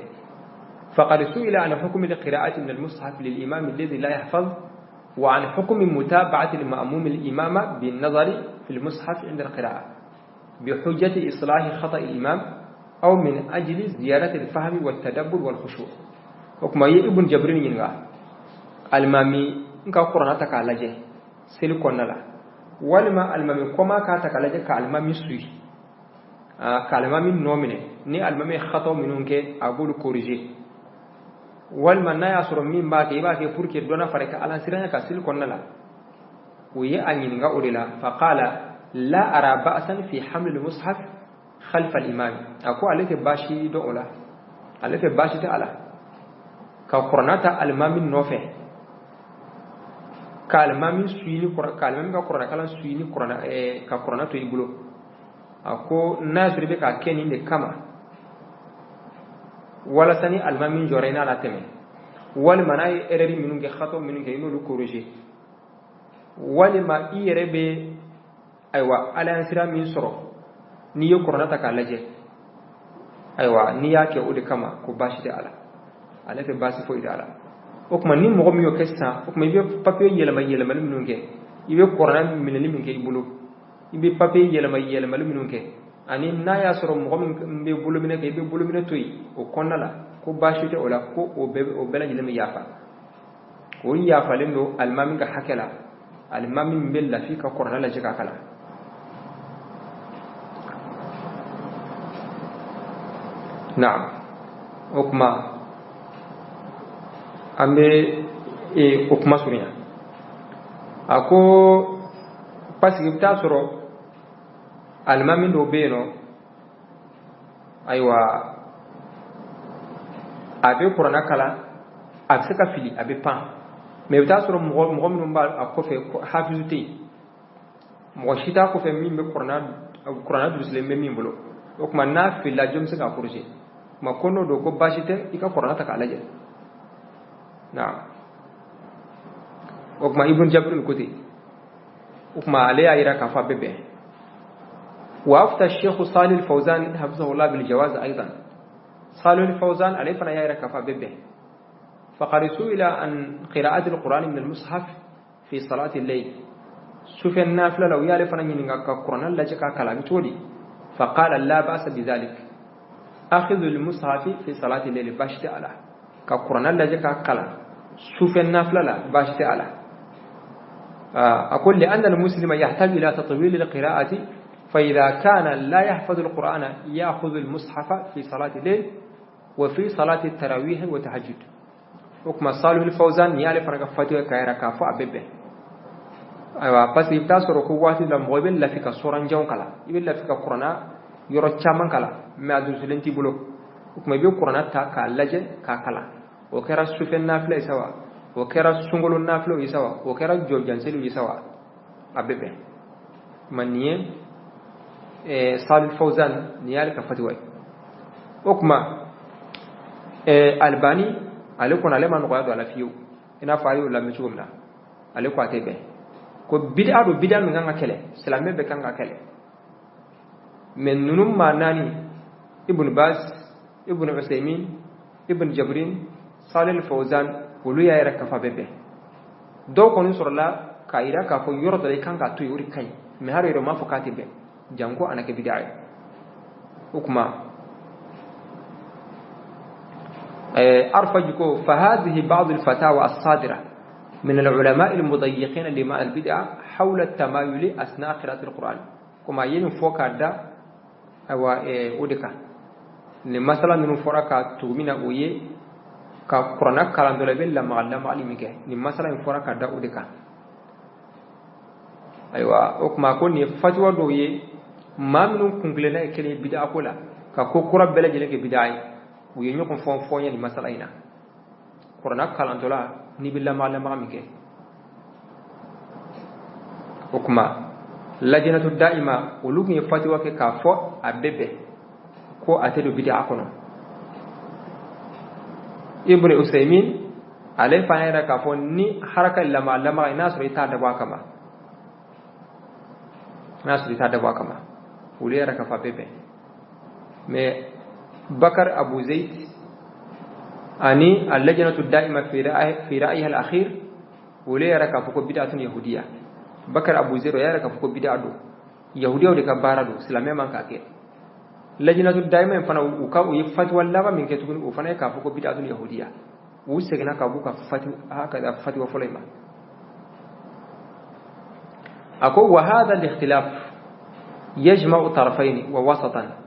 فقد سئل عن حكم القراءة من المصحف للإمام الذي لا يحفظ وعن حكم متابعة المأموم الإمام بالنظر في المصحف عند القراءة بحجة إصلاح خطأ الإمام أو من أجل زيادة الفهم والتدبر والخشوع. وكما ابن جبرين ينغا المامي نكا قرآن تكالجه سيلكون لا والما المامي كما كاتكالجه كالمامي سوي كالمامي نوميني ني المامي خطأ منونك أقول كوريجي والما نايا سورو مين باكي بوركي دونا فريكا على سيرانيا كاسيل كونلا وي انينغا اوريلا فقال لا ارى باسا في حمل المصحف خلف الامام اكو عليه باشي دولا عليه باشي تعالى كقرناتا الامام نوفه kalma min suini kalma min ka qur'ana kala suini qur'ana ka qur'ana to ibulo ako nasri be ka keni de kama wala sani alma min jorena la teme wal manay ereri minun ge khato minun ge no corriger wal ma irebe aywa ala ansira min soro ni yo qur'ana ta kalaje aywa ni yake udi kama ko bashi da ala fe basi fo ida ala okuma ni mo mi yo kessa okuma be papier yelama minun ge ibe qur'ana min ni min ge ibulo ibe papier yelama minun ge ani na ya soro mo min be bulo min ge be bulo min toyi o konnala ko bashi te ola ko o bela jilem yafa ko yafa lendo almami ga hakela almami bella fi ka qur'ana la jika kala na'am okuma ambe okuma suriya ako pasiki ta soro almami do beno aywa abe qur'ana kala absaka fili abe pan me ta soro mo min ba akofe hafizuti mo shita ko fe min be qur'ana dusle me min bolo okuma na fila jom saka kurje ma kono do ko bashite ika qur'ana ta kala je نعم وكما ابن جبر الكتي وكما عليه أيرا كفا ببه وأفتى الشيخ صالح الفوزان حفظه الله بالجواز أيضا صالح الفوزان عليه فنا يأيرا كفا ببه فقد سئل عن قراءة القرآن من المصحف في صلاة الليل شوف النافلة لو يالي فنا ينغا القرآن لجكا كلام تولي فقال لا بأس بذلك أخذ المصحف في صلاة الليل باشت على كقرآن لجكا كلام شوف النافلة لا باشت على أقول لأن المسلم يحتاج إلى تطويل القراءة فإذا كان لا يحفظ القرآن يأخذ المصحف في صلاة الليل وفي صلاة التراويح والتهجد وكما صالح الفوزان يعرف أن فتوى كايرا كافو أبيبه أيوة بس يبتاسر قواتي لمغيبين لفك صورا جون كلا يبين لفك القرآن يرتشامن كلا ما دوسلنتي بلو وكما يبين القرآن تا كاللجة كاكلا وكرا سوف النافلة يسوا وكرا سنغل النافلة يسوا وكرا جوجان سلو يسوا أبيبه من نيه صالح الفوزان نيالك فتوى وكما الباني alekon alema no kwado ala fiyo ina fayo la mechumna aleko atebe ko bid'a do bid'a nganga kele islamé be kanga kele men nunum manani ibn bas ibn usaymin ibn jabrin salih al-fawzan wulu ya yara kafa bebe do ko ni sorla kaira ka ko yoro de kanga to yuri kai me haro yoro ma fokati be jango anake bid'a hukma أرفجكو فهذه بعض الفتاوى الصادرة من العلماء المضيقين لماء البدع حول التمايل أثناء قراءة القرآن كما ينفوك دا أو أودك مثلا من فرقة تؤمن أويه كقرآن كلام دولبين لما علم علمك مثلا من فرقة دا أودك أيوة وكما كوني فتوى دويه ما من كنقلنا كلي بدع كولا كقرآن بلا جلك بدعي وينيو كون فون فون يعني مسألة هنا قرآن كلام تولا نبيلا ما لما ميكه وكما لجنة الدائمة ولوك يفتوى كافو أبيبه كو أتدو بدعة كنا ابن عثيمين عليه فايرا كافو ني حركة لما الناس ريتا دبوا كما ناس ريتا دبوا كما وليرا كافو أبيبه مي بكر أبو زيد أني اللجنة الدائمة في رأيها الأخير ولي يرى كفوك بدعة يهودية بكر أبو زيد يرى كفوك بدعة يهودية ولك باردو سلامي من كاكي اللجنة الدائمة فانا وكاو يفتوى اللغة من كتبون وفانا كفوك بدعة يهودية وسيغنا كفوك هكذا فتوى فليما أقول وهذا الاختلاف يجمع طرفين ووسطا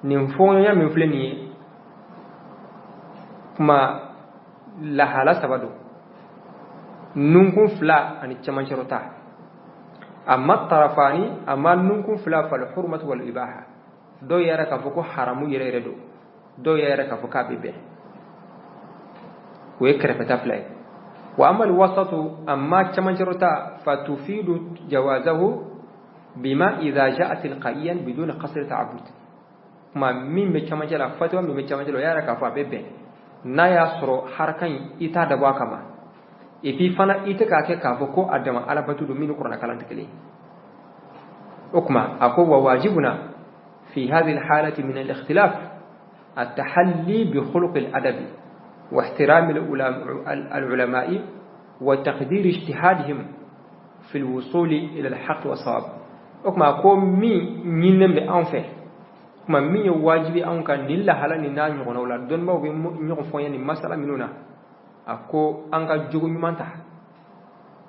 نفونا من فلني كما لا حالة سبادو نكون فلا أن الجماعة شرطة أما الطرفاني أما نكون فلا فالحرمة والإباحة دو يرى كفوكو حرامو يرى دو يرى كفوكا بيبه ويكره فتفلاي وأما الوسط أما كمنجرتا فتفيد جوازه بما إذا جاء تلقائيا بدون قصر تعبد ما مين بكمنجرا فتوى مين بكمنجرا يا ركافا بيبي نايا سرو حركان إتا دبوا كما إبي فانا إتا كاكي كافوكو أدما على بطو دومينو قرنا كالان تكلي أكما أكو وواجبنا في هذه الحالة من الاختلاف التحلي بخلق الأدب واحترام العلماء وتقدير اجتهادهم في الوصول إلى الحق والصواب أكما أكو مي نينم بأنفه أكما مي واجبي أنك نلا حالا ننا نيغونا ولا دون باو بي فوين مسألة منونا أكو أنك جوغو نمانتا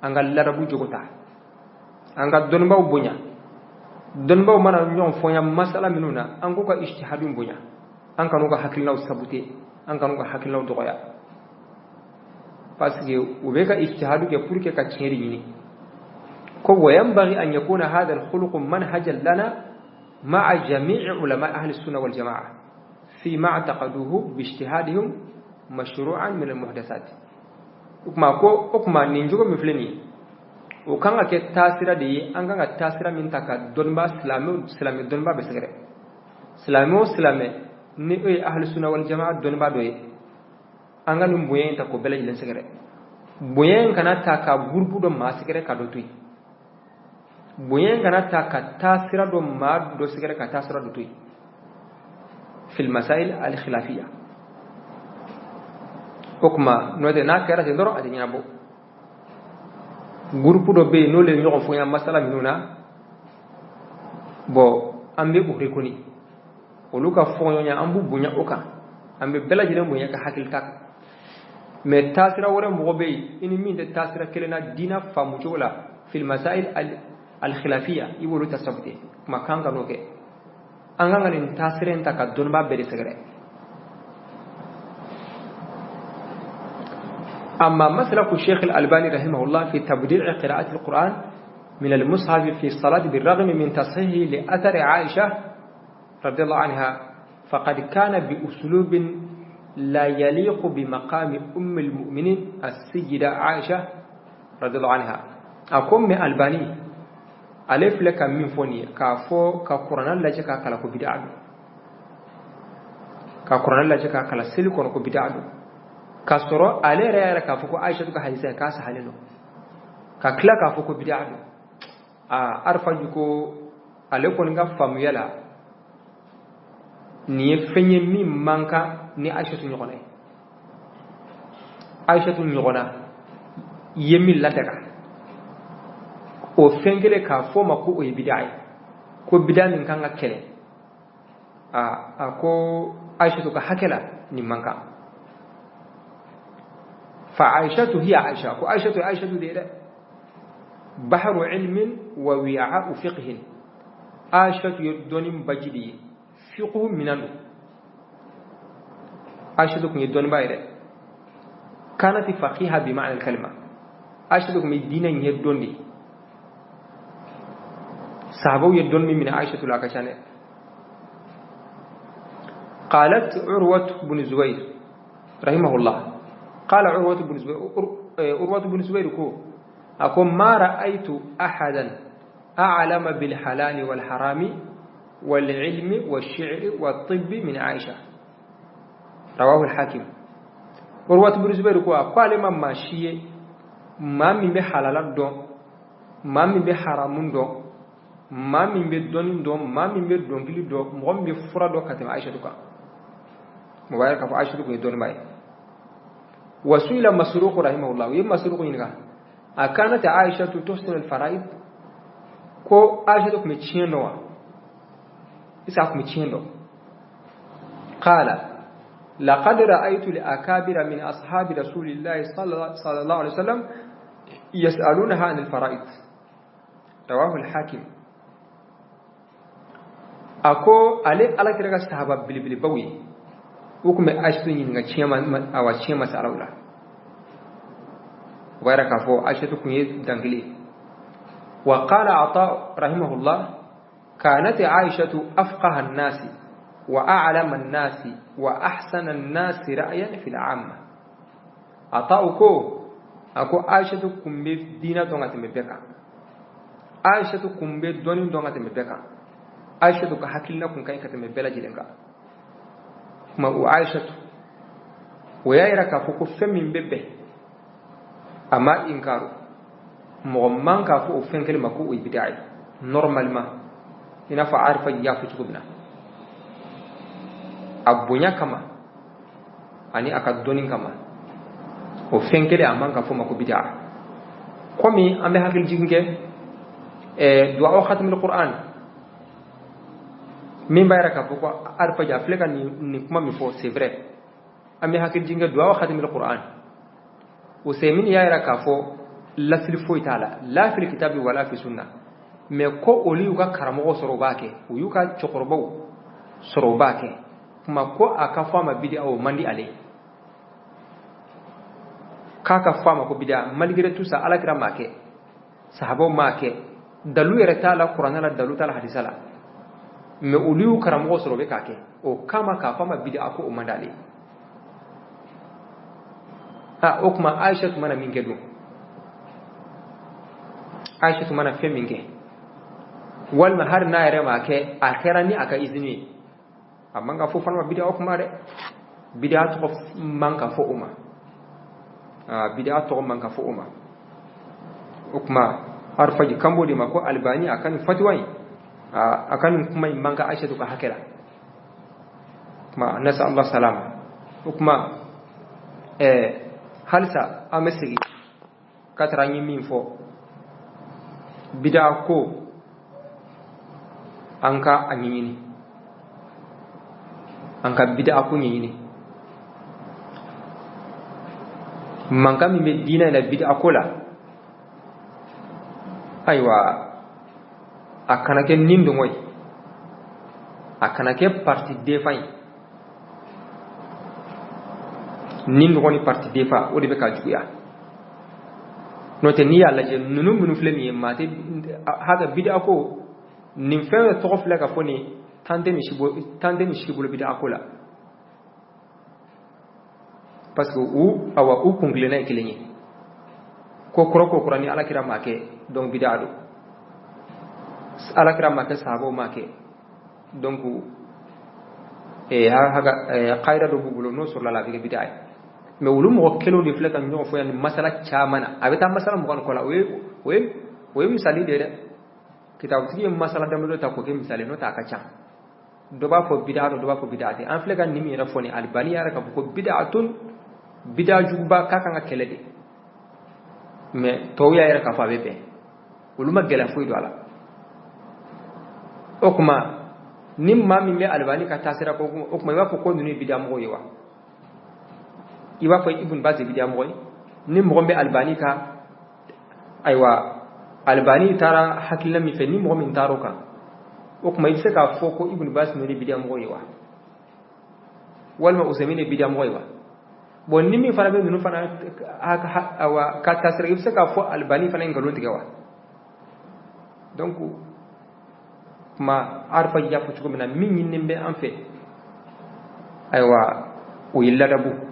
أنك لربو جوغوتا أنك دون باو بنيا دون باو مانا نيغو فوين مسألة منونا أنكو كا اجتهادون بنيا أنك نوغا حكيلنا وسابوتي أنك نوغا حكيلنا ودغايا parce que وبيك اجتهادك pour que كتشيري وينبغي أن يكون هذا الخلق منهجا لنا مع جميع علماء أهل السنة والجماعة فيما اعتقدوه باجتهادهم مشروعا من المحدثات وكما ننجو مفلني وكان كتاسرة دي أنك التاسرة من تكا دونبا سلامي دونبا بسكرة سلامي نئي أهل السنة والجماعة دونبا دوي أنك نمبوين تكو بلا جلن سكرة بوين كانت تكا غربو دو ما سكرة كادوتوي بوين كانت تكا تاسرة دو ما دو سكرة كتاسرة دوتوي في المسائل الخلافية وكما نودي ناكرة تدور أدي نابو غربو دو بي نولي نيوغو فوين مسألة منونا بو أمبي بوخريكوني ولوكا فوين أمبو بنيا أوكا أمبي بلا جلن بنيا كحاكل تاك mais tasira wore mo be ini min de tasira kelena dina famujola fil masail al khilafiyya ibulu tasabti makanga noke anganga ni tasira enta ka donba be segere amma maslaku shaykh al albani rahimahullah fi tabdi' qira'at al quran min al mushaf fi salat bil raghm min tashihi li athar aisha radhiyallahu anha faqad kana bi uslubin لا يليق بمقام أم المؤمنين السيدة عائشة رضي الله عنها أقوم من ألباني ألف لك من فوني كافو كقرآن الله جك كلا كبدعة كقرآن الله جك كلا سلكون كبدعة كسرة على رأي كافو عائشة كحديثة كاس حلينه ككلا كافو كبدعة أعرف يكو ألكون كفام يلا نيفني مين مانكا ni aishatu nyogona yemil la daga o fengele ka foma ko o bidai ko bidanin kanga kele ko aishatu ka hakela ni manka fa aishatu hiya aisha ko aishatu de bahru ilmin wa wi'a'u fiqhin aishatu yodonim bajidi fiqhu minandu أشهدكم يدون بايرة كانت فقيهة بمعنى الكلمة أشهدكم يدين يدون دي صحابو يدون من عائشة العكشانة قالت عروة بن زبير رحمه الله قال عروة بن زبير أقول ما رأيت أحدا أعلم بالحلال والحرام والعلم والشعر والطب من عائشة رواه الحاكم ورواه بن زبير قال ما ماشي ما من بحلال دون ما من بحرام دون ما من بدون دون ما من بدون كل دون مغم بفرا دون كتم عائشة دوكا مبارك في عائشة دوكا يدون باي وسئل مسروق رحمه الله ويم مسروق ينغا أكانت عائشة تحسن الفرائض كو عائشة دوك متشينو إساق متشينو قال لقد رأيت لأكابر من أصحاب رسول الله صلى الله عليه وسلم يسألونها عن الفرائض رواه الحاكم أكو على كرجال صحابة بلي وكم أشتوني نعشيما أو أشيما سألولا ويرك فو أشتوكم يدعلي وقال عطاء رحمه الله كانت عائشة أفقه الناس وأعلم الناس وأحسن الناس رأيا في العامة أطاؤكو ako Aisha to kumbe dina donga te mebeka Aisha to kumbe doni donga te mebeka Aisha to ka hakilna kun kai ka te mebela jilenga ma u Aisha to wayira ka foko femin bebe ama inkaru mo man ka fo fenkele mako ibidai normalement ina fa arfa ya fitu gubna abunya kama ani aka doni kama o fenkele amman ka fo mako bid'a komi ambe hakil jinge du'a khatmul qur'an min bayra ka fo ko arfa ja fleka ni kuma mi fo c'est vrai ambe hakil jinge du'a khatmul qur'an o semin ya ira ka fo la silfo itala la fil kitabi wala fi sunna me ko oli uga karamo soro bake uyuka chokorbo soro bake kuma ko aka fama bid'a o mandi ale kaka fama ko bid'a malgré tout ça ala kira make sahabo make dalu yere tala qur'ana la dalu tala hadisa la me oli karamo soro be kake o kama ka fama bid'a ko o mandale okuma Aisha tumana mingedu Aisha tumana feminge wal mahar na yare make akhirani aka izini amma ga fo fanma bid'a okuma de bid'a to manka fo umma bid'a to manka fo umma okuma harfaji kambodi mako albani akan fatwai akan kuma manka Aisha to ka hakira kuma nasa Allah salama okuma halsa amesigi katrangi min fo bid'a ko anka anyini anka bid'a ko nyini manka mi medina la bid'a ko la aywa akana ke nindo moy akana ke parti defay nindo woni parti defa o de be ka juya no te ni yalla je nunu munu flemi mate haga bid'a ko nim fe to fle ka foni tande ni shibo bid'a ko la parce que ou awa ou kungle na kilenye ko qurani ala kira make donc bid'a do ala kira make sahabo make donc haga qaida do bubulo no sur la vie bid'a mais wulu mo kelo ni fleka nyo fo yan masala chamana abeta masala mo ko la we misali de kitab tigi masala damdo ta ko ke misali no ta ka cha do ba fo bid'a do ba fo bid'a de en fleka ni mi rafoni albani ya ka ko bid'atun bid'a juba ka kan kelede mais to ya ira ka fa bebe wulu ma gela fo do ala okuma nimma mi me albani ka tasira ko okuma wa ko ni bid'a mo yewa iwa ko ibn baz bid'a moy ni mo gombe albani ka aywa albani tara hakilla mi fe ni mo min taroka o kuma ise ka foko ibn baz no bid'a moy wa walma usamine bid'a moy wa bon ni mi fara be no fana awa ka tasra ise ka fo albani fana ngalo tigawa donc ma arfa ya fo ko mina min nimbe en fait aywa o yilla dabu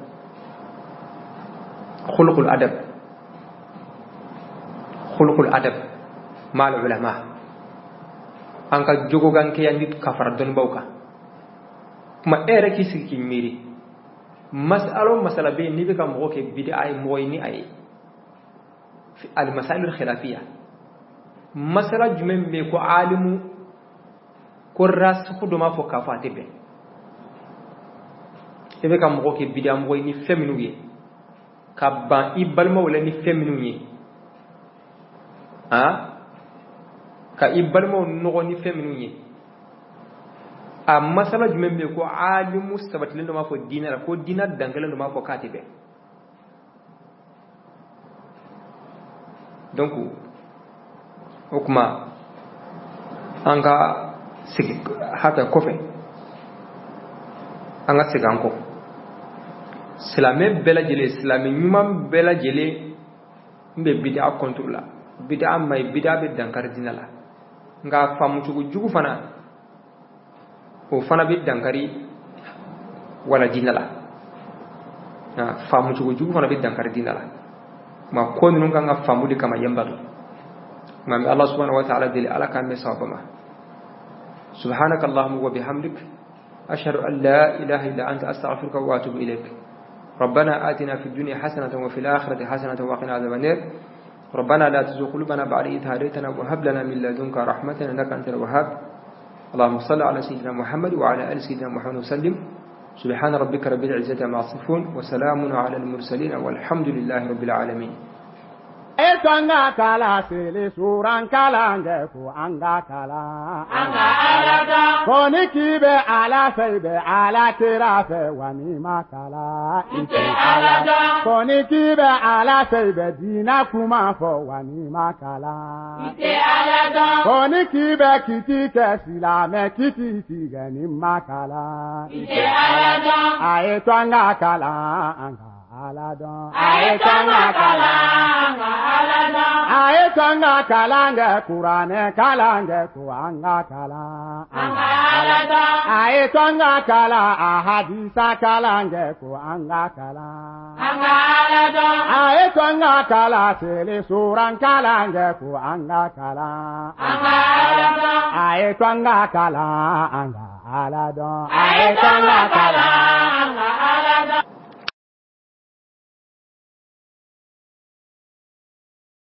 خلق الأدب مع العلماء أنك جوجو كي يندي كفر دون بوكا ما إيرك يسكي ميري مسألة بين نبي كم غوك بدأ مويني أي في المسائل الخلافية مسألة جمع بيكو عالم كراس خدما فوق فاتبه نبي كم غوك بدأ مويني فمنوي kabban ibalma wala ni feminu yi ka ibalma no ni feminu yi a masala jumen be ko alimu sabatin do ma fo dinar ko dinar dangalen do ma fo katibe donc hukuma anga sigi hata kofe anga siganko Islamé bela jele Islamé nyuma bela jele mbe bid'a contrôla bid'a may bid'a be dankar dinala nga famu jugu fana o fana be dankari wala dinala famu jugu fana be dankar dinala ma kon nun kan famudi kama yambari ma Allah subhanahu wa ta'ala dili ala kan me sabama subhanakallahumma wa bihamdik ashhadu an la ilaha illa anta astaghfiruka wa atubu ilaik ربنا آتنا في الدنيا حسنة وفي الآخرة حسنة وقنا عذاب النار ربنا لا تزغ قلوبنا بعد إذ هديتنا وهب لنا من لدنك رحمة إنك أنت الوهاب اللهم صل على سيدنا محمد وعلى آل سيدنا محمد وسلم سبحان ربك رب العزة عما يصفون وسلام على المرسلين والحمد لله رب العالمين Etanga kala sele suran kalange ko anga kala alada koni kibe ala feibe ala tirafe wani makala ite alada koni kibe ala feibe dina kuma fo wani makala ite alada koni kibe kiti kesilame kiti sigani makala ite alada aetanga kala anga aladon aetanga kala anga aladon aetanga kalange Qur'ane kalange ko anga kala anga aladon aetanga kala ahadisa kalange ko anga kala anga aladon aetanga kala sele suran kalange ko anga kala anga aladon aetanga kala anga aladon aetanga kala